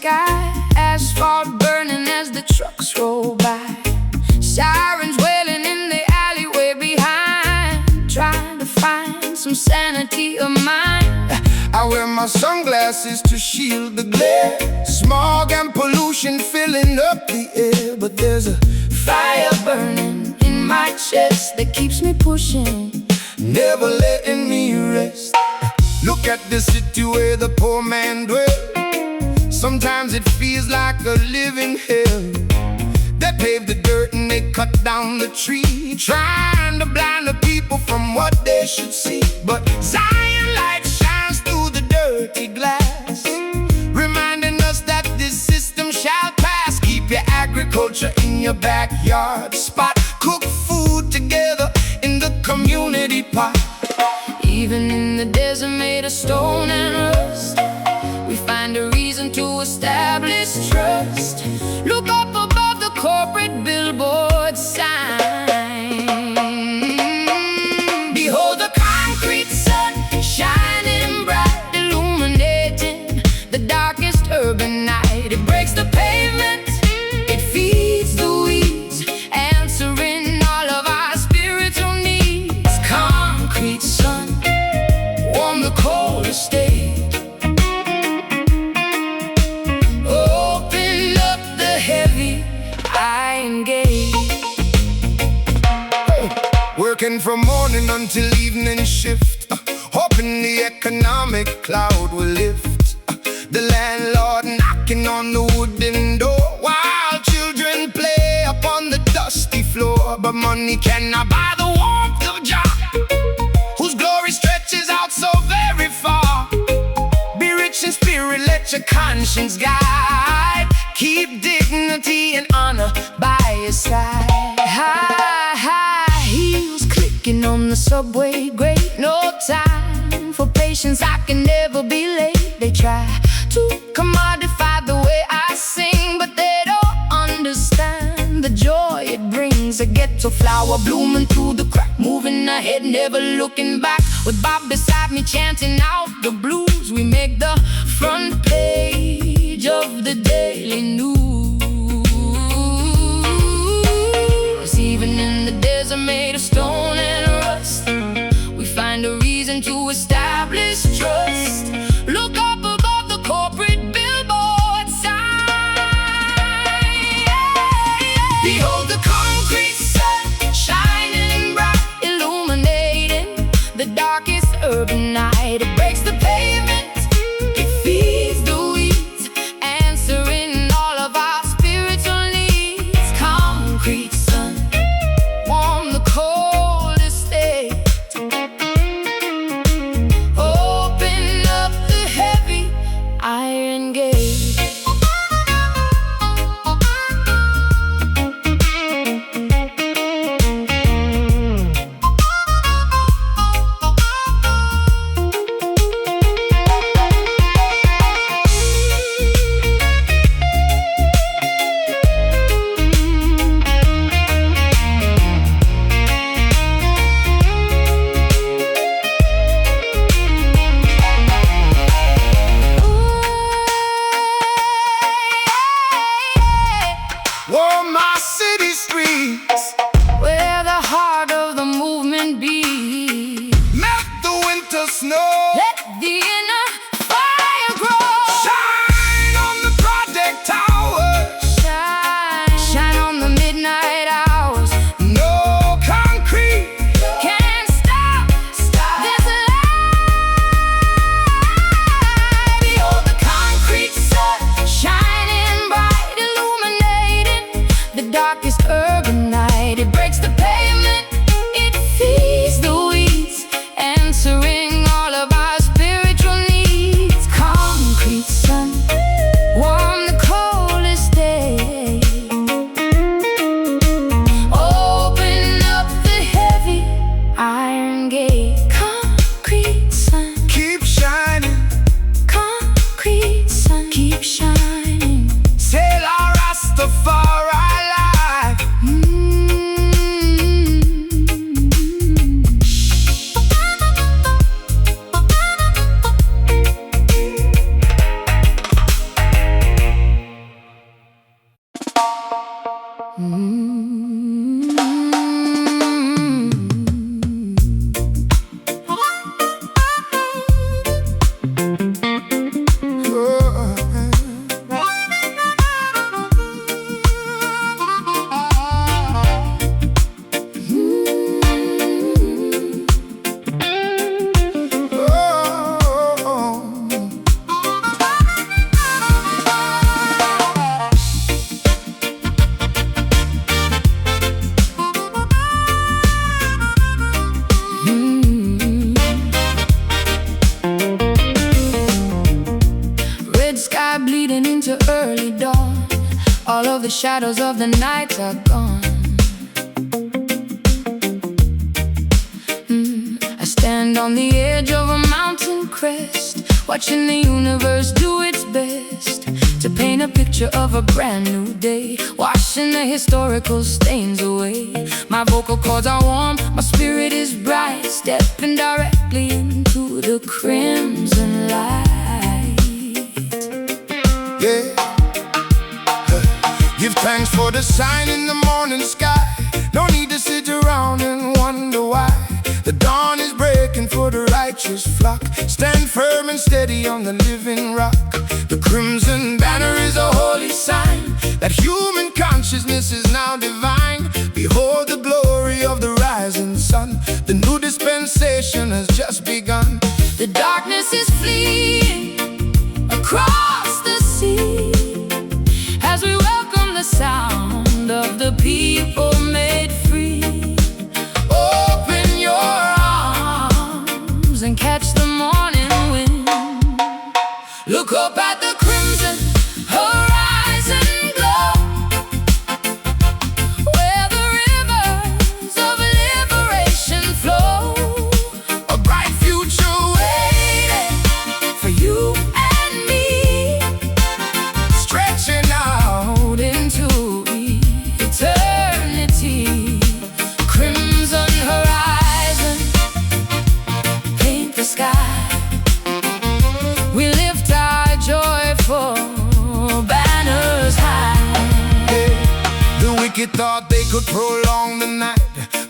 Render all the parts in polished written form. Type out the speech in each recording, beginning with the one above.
sky, asphalt burning as the trucks roll by, sirens wailing in the alleyway behind, trying to find some sanity of mind. I wear my sunglasses to shield the glare, smog and pollution filling up the air. But there's a Fire burning in my chest that keeps me pushing, never letting me rest. Look at the city where the poor man dwells. Sometimes it feels like a living hell. They pave the dirt and they cut down the tree, trying to blind the people from what they should see. But Zion light shines through the dirty glass, reminding us that this system shall pass. Keep your agriculture in your backyard spot, cook food together in the community pot. even in the desert made of stone and rust. We find a reason to establish trust. Look up above the corporate billboard sign. Behold the concrete sun shining bright, illuminating the darkest urban night. It breaks the pavement, it feeds the weeds, answering all of our spiritual needs. Concrete sun, warm the coldest day. Working from morning until evening shift, hoping the economic cloud will lift. The landlord knocking on the wooden door, while children play upon the dusty floor. But money cannot buy the warmth of Jah, whose glory stretches out so very far. Be rich in spirit, let your conscience guide. Keep dignity and honor by your side. High heels clicking on the subway grate. No time for patience, I can never be late. They try to commodify the way I sing, but they don't understand the joy it brings. A ghetto flower blooming through the crack, moving ahead, never looking back. With Bob beside me chanting out the blues, we make the front page of the daily news. Even in the desert made of stone and rust, we find a reason to establish trust. Look up above the corporate billboard sign. Behold the concrete sun shining bright, illuminating the darkest urban night. It breaks the pavement, it feeds the weeds, answering all of our spiritual needs. Concrete sun, warm the coldest day. Open up the heavy iron gate. Warm my city streets, Where the heart of the movement beats. melt the winter snow. Let the inner fire grow. Shine on the project towers, Shine on the midnight hours. no concrete Can't stop this light. Behold the concrete sun shining bright, illuminating the darkest urban night. It breaks the pavement, it feeds the weeds, answering all of our shadows of the night are gone. I stand on the edge of a mountain crest, watching the universe do its best to paint a picture of a brand new day, washing the historical stains away. My vocal cords are warm, my spirit is bright, stepping directly into the crimson light. Yeah. Give thanks for the sign in the morning sky. No need to sit around and wonder why. The dawn is breaking for the righteous flock. Stand firm and steady on the living rock. The crimson banner is a holy sign that human consciousness is now divine. Behold the glory of the rising sun. The new dispensation has just begun. The darkness is fleeing across the sea as we welcome the sound of the people made free. Open your arms and catch the morning wind. Look up at the crimson horizon glow, where the rivers of liberation flow. A bright future Waiting for you and me, stretching out into eternity. Crimson horizon, paint the sky. We lift our joyful banners high. The wicked thought they could prolong the night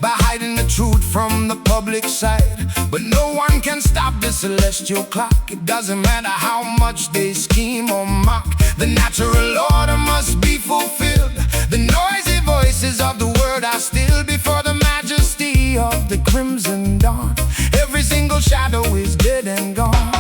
by hiding the truth from the public sight. But no one can stop the celestial clock. It doesn't matter how much they scheme or mock. The natural order must be fulfilled. The noisy voices of the world are still before the majesty of the crimson dawn. Every single shadow is dead and gone.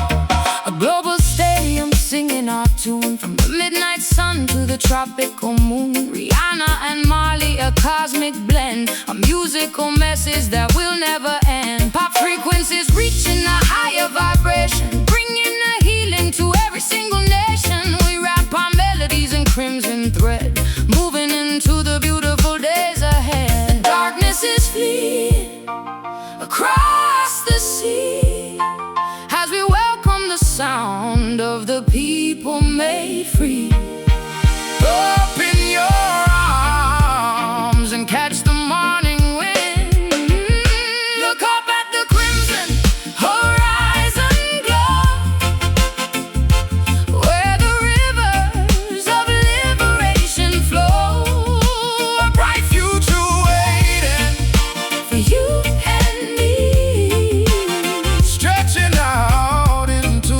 A global stadium singing our tune, from the midnight sun to the tropical moon. Rihanna and Marley, a cosmic blend, a musical message that will never end. Pop frequencies reaching a higher vibration, bringing a healing to every single nation. We wrap our melodies in crimson thread, moving into the beautiful days ahead. Darkness is fleeing across the sea as we welcome the sound of the people made free. Open your arms and catch the morning wind. Look up at the crimson horizon glow, where the rivers of liberation flow. A bright future waiting For you and me, stretching out into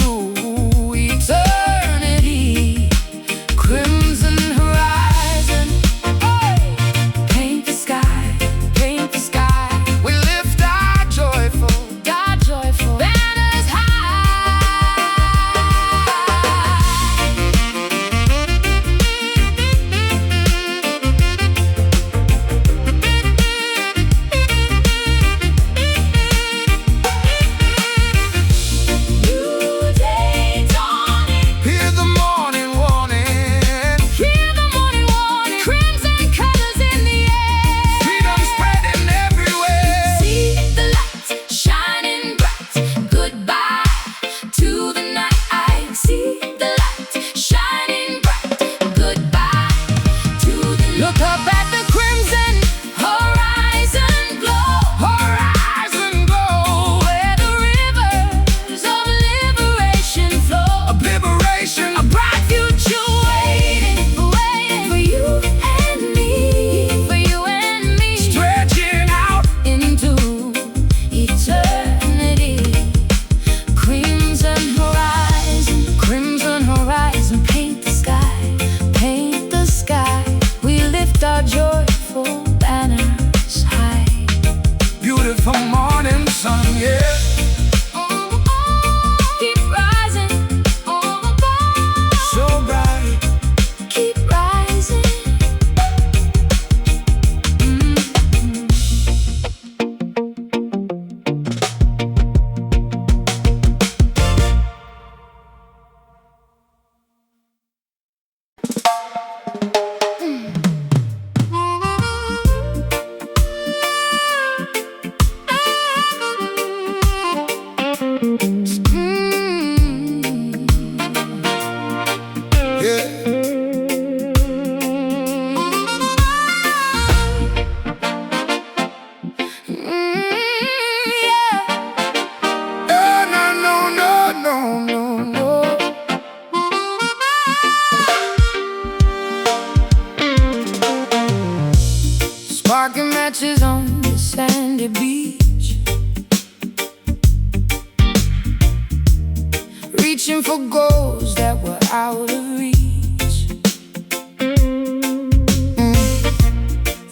reaching for goals that were out of reach.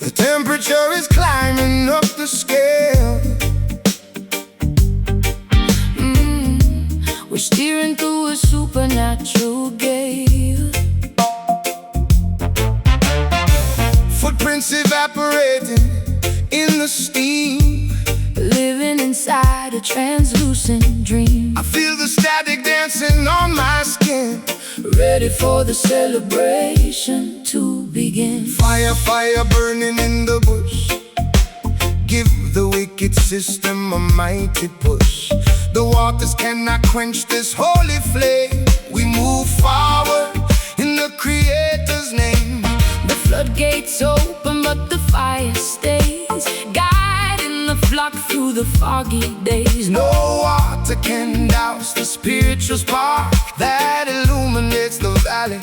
The temperature is climbing up the scale. We're steering through a supernatural gale. Footprints evaporating in the steam, Living inside a translucent dream. I feel the static dancing on my skin. Ready for the celebration to begin. Fire, fire burning in the bush. Give the wicked system a mighty push. The waters cannot quench this holy flame. We move forward in the Creator's name. The floodgates open but the fire stays, guiding the flock through the foggy days. No water can douse the spiritual spark that illuminates the valley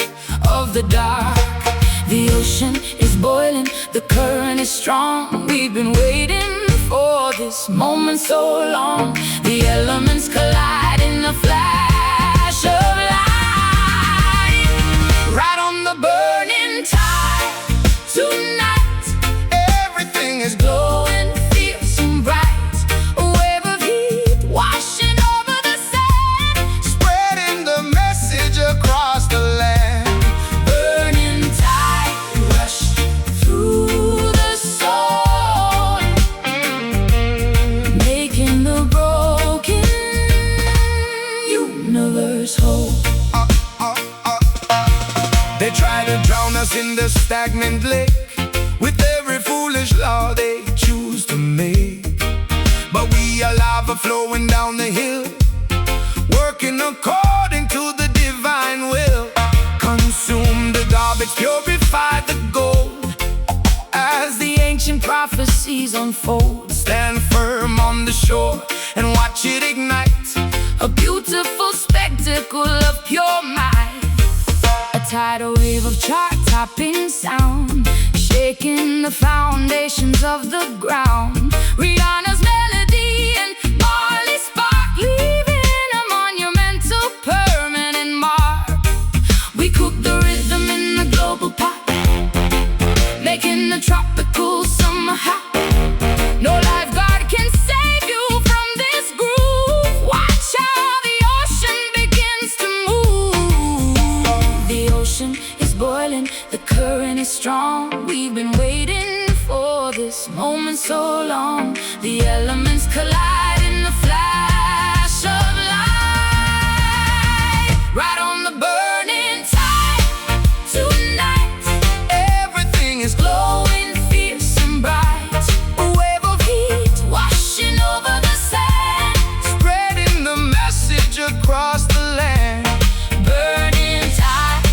Of the dark, the ocean is boiling, the current is strong. We've been waiting for this moment so long. The elements collide in a flash of light. Right on the burning tide, tonight Everything is glowing, fierce and bright. A wave of heat washing over the sand, spreading the message across the land. burning tide rush through the soul, making the broken universe whole. They try to drown us in the stagnant lake with every foolish law they choose to make. But we are lava flowing down the hill, working according to the divine will. Consume the garbage, purify the gold. As the ancient prophecies unfold, Stand firm on the shore and watch it ignite. a beautiful spectacle of pure might. A tidal wave of chart-topping sound, shaking the foundations of the ground. Rihanna's melody and Marley's spark, leaving a monumental permanent mark. We cook the rhythm in the global pot, making the tropical summer hot. No lifeguard can save you from this groove. Watch how the ocean begins to move. The ocean is boiling, the current is strong. We've been waiting for this moment so long. The elements collide in the flash of light. Right on the burning tide, tonight Everything is glowing, fierce and bright. A wave of heat washing over the sand, spreading the message across the land. burning tide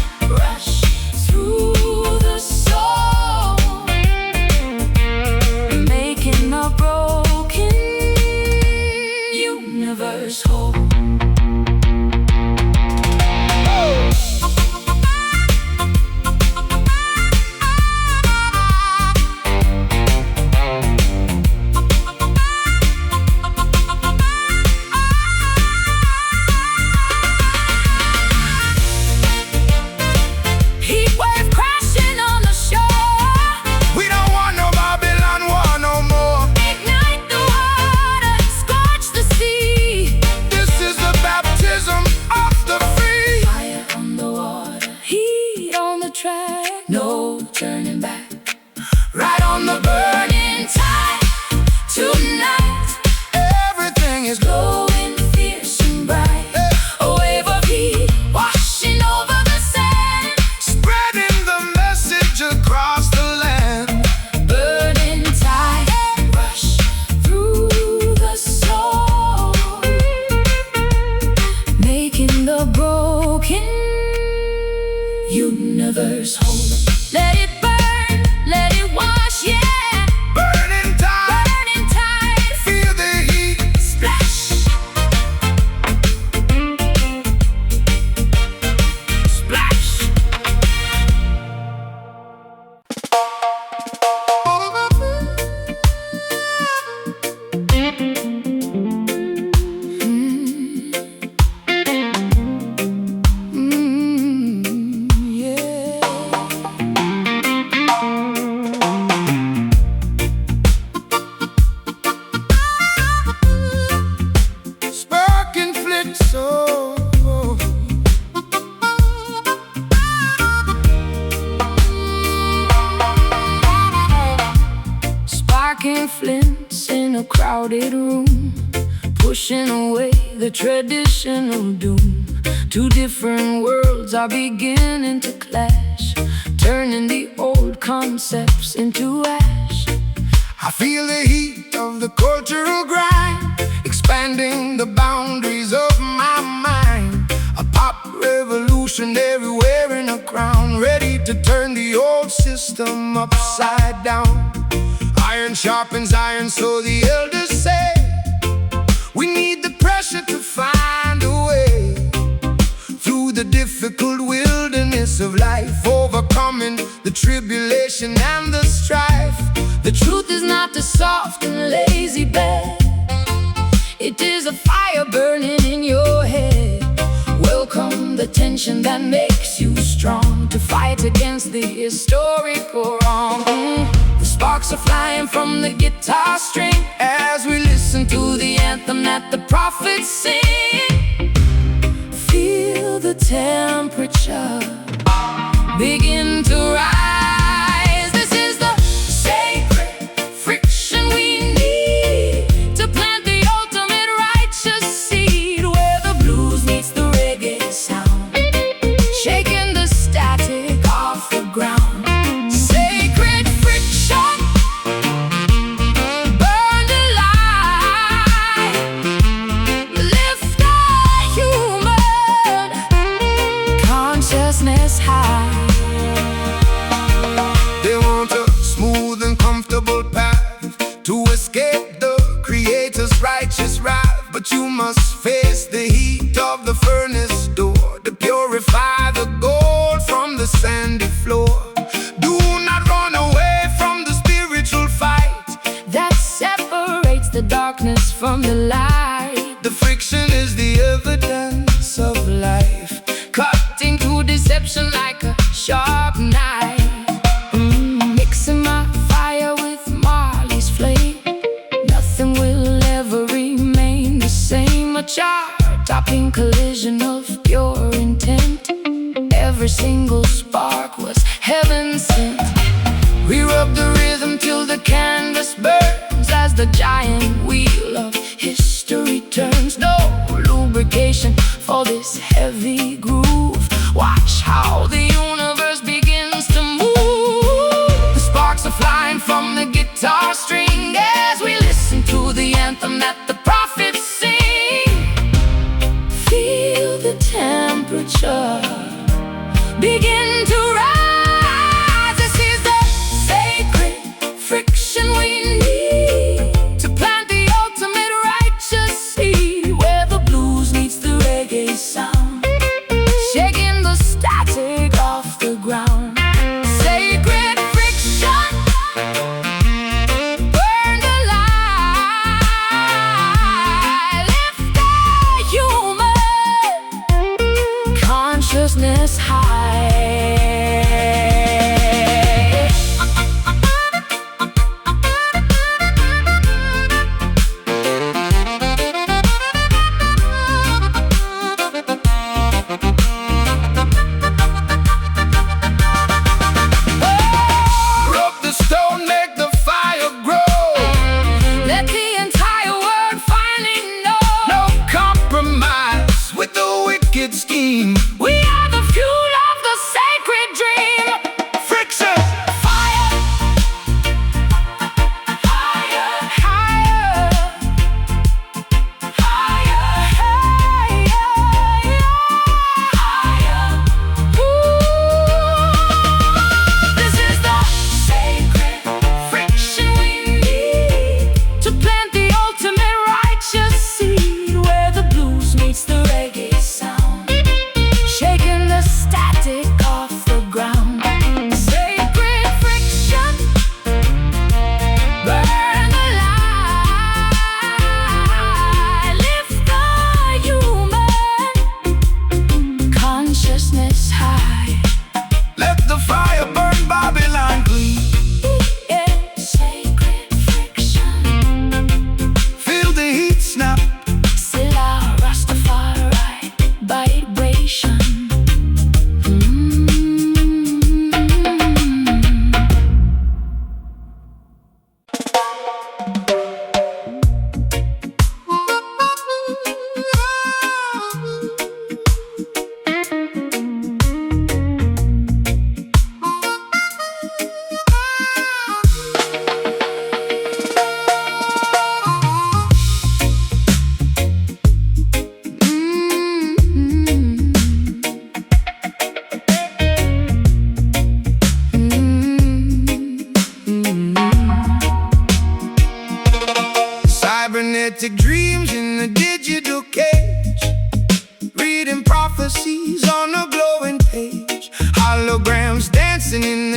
rush through the soul, making the broken universe whole. Heat wave crashing on the shore, We don't want no Babylon war no more. ignite the water, scorch the sea. This is the baptism of the free. Fire on the water, heat on the track, no turning back. Right on the burning tide, tonight Everything is glowing, fierce and bright. A wave of heat washing over the sand, spreading the message across the land. burning tide rush through the soul, making the broken universe whole. Let it burn, let it wash, yeah. Burning tide, Burning tide, feel the heat. splash. Splash. soul. Sparking flints in a crowded room, pushing away the traditional doom. Two different worlds are beginning to clash, turning the old concepts into ash. I feel the heat of the cultural grind, expanding the boundaries of my mind. A pop revolution everywhere in a crown, ready to turn the old system upside down. Iron sharpens iron, so the elders say. We need the pressure to find a way through the difficult wilderness of life, overcoming the tribulation and the strife. The truth is not a soft and lazy bed, it is a fire burning in your head. Welcome the tension that makes you strong to fight against the historical wrong. The sparks are flying from the guitar string As we listen to the anthem that the prophets sing. Feel the temperature begin to rise. This is the sacred friction we need to plant the ultimate righteous seed, where the blues meets the reggae sound, shaking the static off the ground. Sacred friction, burn the light, lift the human consciousness high. They want a smooth and comfortable path to escape the Creator's righteous wrath, but you must face the heat of the furnace door to purify the gold from the sandy floor. Do not run away from the spiritual fight. That separates the darkness from the light. The friction is the evidence of life, Cutting through deception like a sharp knife. Mixing my fire with Marley's flame, nothing will ever remain the same. A chart-topping collision of pure intent, every single spark was heaven sent. We rub the rhythm till the canvas burns, as the giant wheel of history turns. No lubrication for this heavy groove. Watch how the universe begins to move. The sparks are flying from the guitar string as we listen to the anthem that the prophets sing. Feel the temperature begin to rise. This is the sacred friction we need to plant the ultimate righteous seed, where the blues meets the reggae sound, shaking the static off the ground. Sacred friction, burn the light, lift the human consciousness high. rub the stone, make the fire grow. Let the entire world finally know. No compromise with the wicked scheme. We are the fuel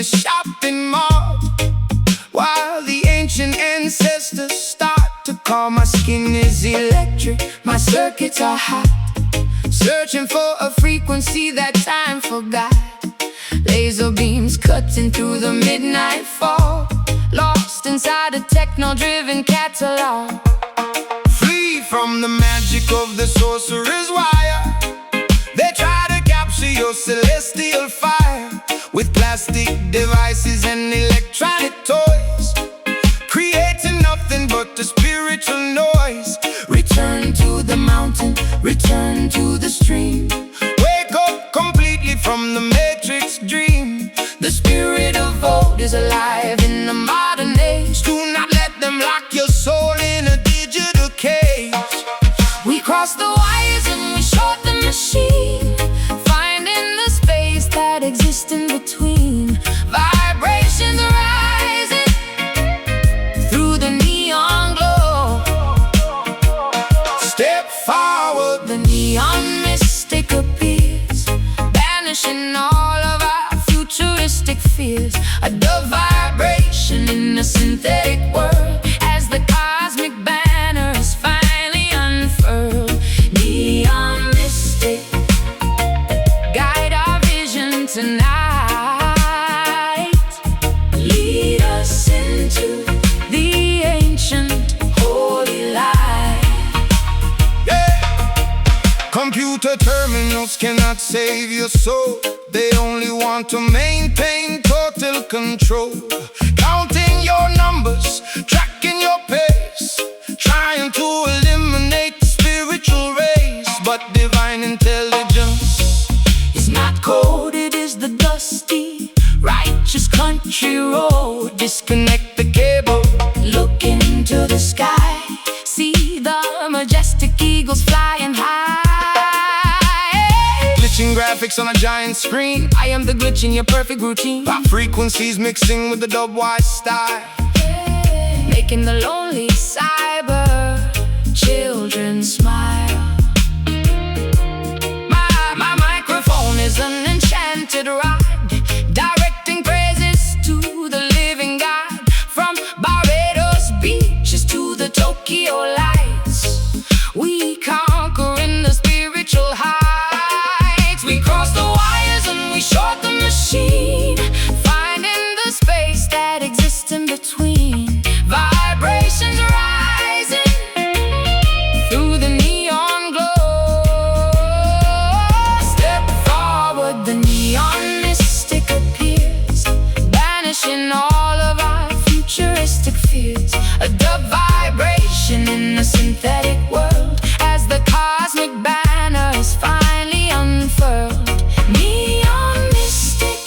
the shopping mall, while the ancient ancestors start to call. My skin is electric, my circuits are hot, searching for a frequency that time forgot. Laser beams cutting through the midnight fog, lost inside a techno-driven catalog. Flee from the magic of the sorcerer's wire. They try to capture your celestial fire with plastic devices and electronic toys, creating nothing but the spiritual noise. Return to the mountain, return to the stream. Wake up completely from the matrix dream. The spirit of old is alive in the modern age. Do not let them lock your soul in a digital cage. We cross the wires and we short the machine, finding the space that exists in between. Vibrations rising through the neon glow. Step forward, the neon mystic appears, banishing all of our futuristic fears. A dove vibration in a synthetic world, as the cosmic banner is finally unfurled. Neon mystic, guide our vision tonight. Lead us into the ancient holy light. Yeah. Computer terminals cannot save your soul. They only want to maintain total control, counting your numbers, tracking your pace, trying to eliminate the spiritual race. But divine intelligence is not code, it is the dusty, righteous country road. Disconnect the cable, look into the sky, see the majestic eagles flying high. Glitching graphics on a giant screen, I am the glitch in your perfect routine. Pop frequencies mixing with the dub-wise style, making the lonely cyber children smile. My microphone is an enchanted ride, directing praises to the living God. From Barbados beaches to the Tokyo lights, we conquer in the spiritual heights. We cross the wires and we short the machine, finding the space that exists in between. Vibrations rising through the neon glow. Step forward, the neon mystic appears, banishing all of our futuristic fears. A dub vibration in a synthetic world, as the cosmic banner is finally unfurled. Neon mystic,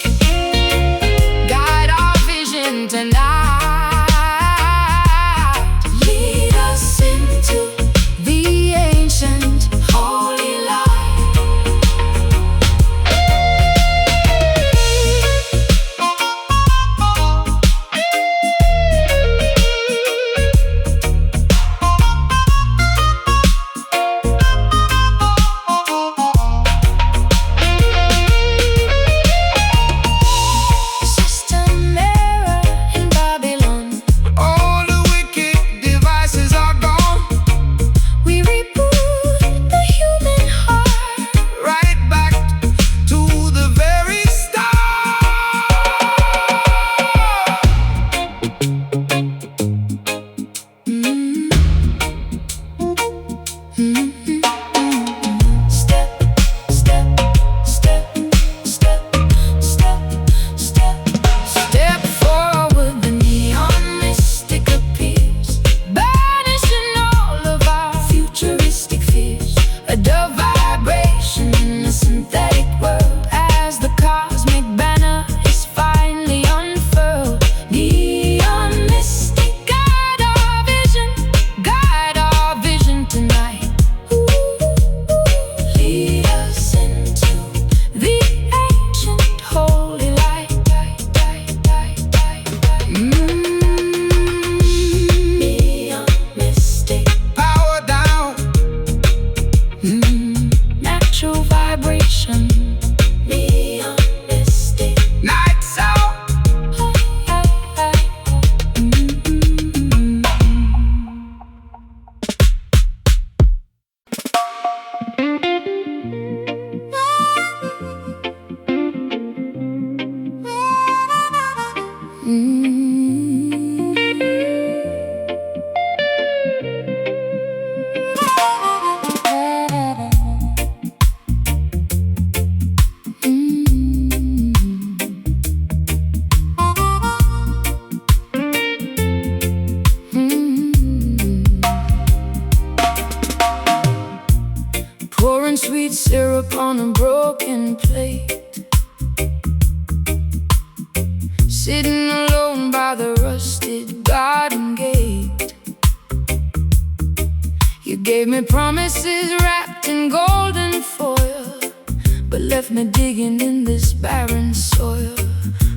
guide our vision tonight. Lead us into the ancient holy light. System error in Babylon, all the wicked devices are gone. We reboot the human heart, right back to the very start. Step, step, step, step, step, step. Step forward, the neon mystic appears, banishing all of our futuristic fears. A dove vibration in a synthetic world, as the cosmic banner is finally unfurled. Neon mystic, guide our vision tonight. Lead us into the ancient holy light. Neon mystic, power down, natural vibration. Neon mystic, nights out, pouring sweet syrup on a broken plate, sitting alone by the rusted garden gate. You gave me promises wrapped in golden foil, but left me digging in this barren soil.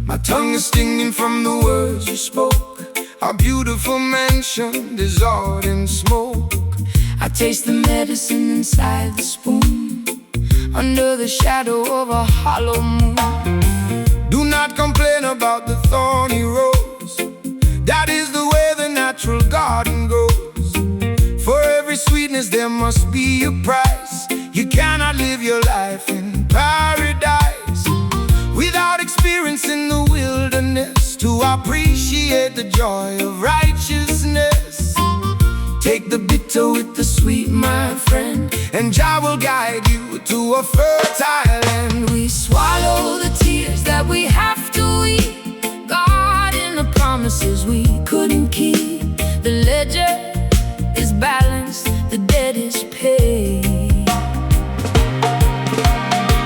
My tongue is stinging from the words you spoke. Our beautiful mansion dissolved in smoke. I taste the medicine inside the spoon, under the shadow of a hollow moon. Do not complain about the thorny rose. That is the way the natural garden goes. For every sweetness there must be a price. You cannot live your life in paradise without experiencing the wilderness to appreciate the joy of righteousness. Take the bitter with the sweet, my friend, and Jah will guide you to a fertile land. We swallow the tears that we have to eat, God in the promises we couldn't keep. The ledger is balanced, the debt is paid.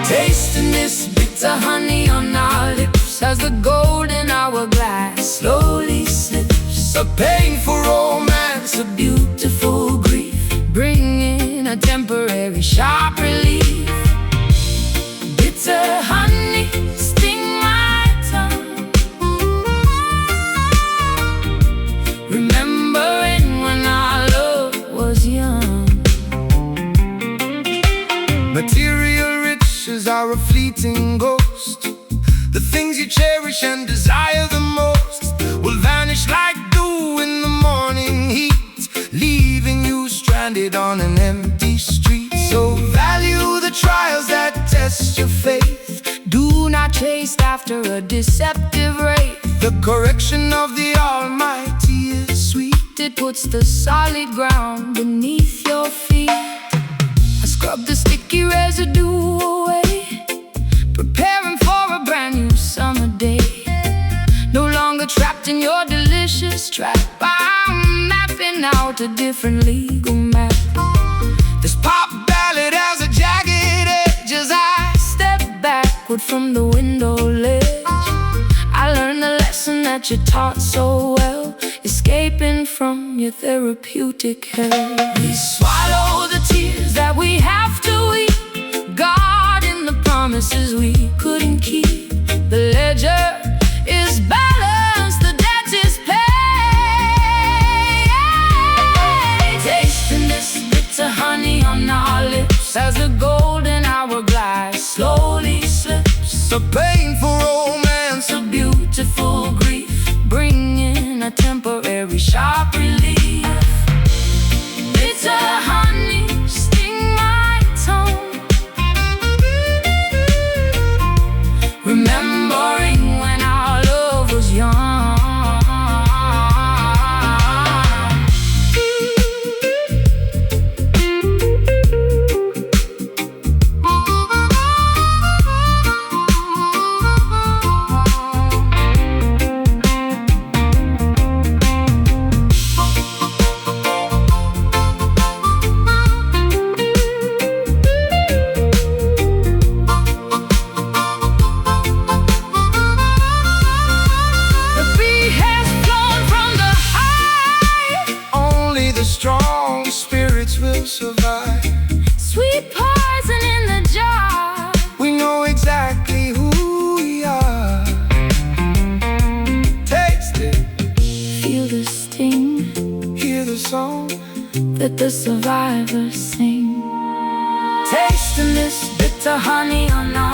Tasting this bitter honey on our lips as the golden hourglass slowly slips. A painful romance, A beautiful grief, bringing a temporary sharp relief. Bitter honey, sting my tongue, remembering when our love was young. material riches are a fleeting ghost. The things you cherish and desire the most will vanish like dew in the morning heat, leaving you stranded on an empty street. So value the trials that test your faith. Do not chase after a deceptive rate. The correction of the Almighty is sweet. It puts the solid ground beneath your feet. I scrub the sticky residue away, preparing for a brand new summer day. No longer trapped in your delicious trap, I'm mapping out a different legal map. This pop ballad has a jagged edge as I Step backward from the window ledge. I learned the lesson that you taught so well, escaping from your therapeutic hell. We swallow the tears that we have to eat, God in the promises we couldn't keep. The ledger is balanced, the debt is paid. Tasting this bitter honey on our lips as the golden hourglass slowly slips. a painful romance, A beautiful grief, bringing a temporary sharp relief. Bitter honey, sting my tongue, remembering when our love was young. strong spirits will survive. Sweet poison in the jar. We know exactly who we are. Taste it, Feel the sting hear the song that the survivors sing. Tasting this bitter honey on our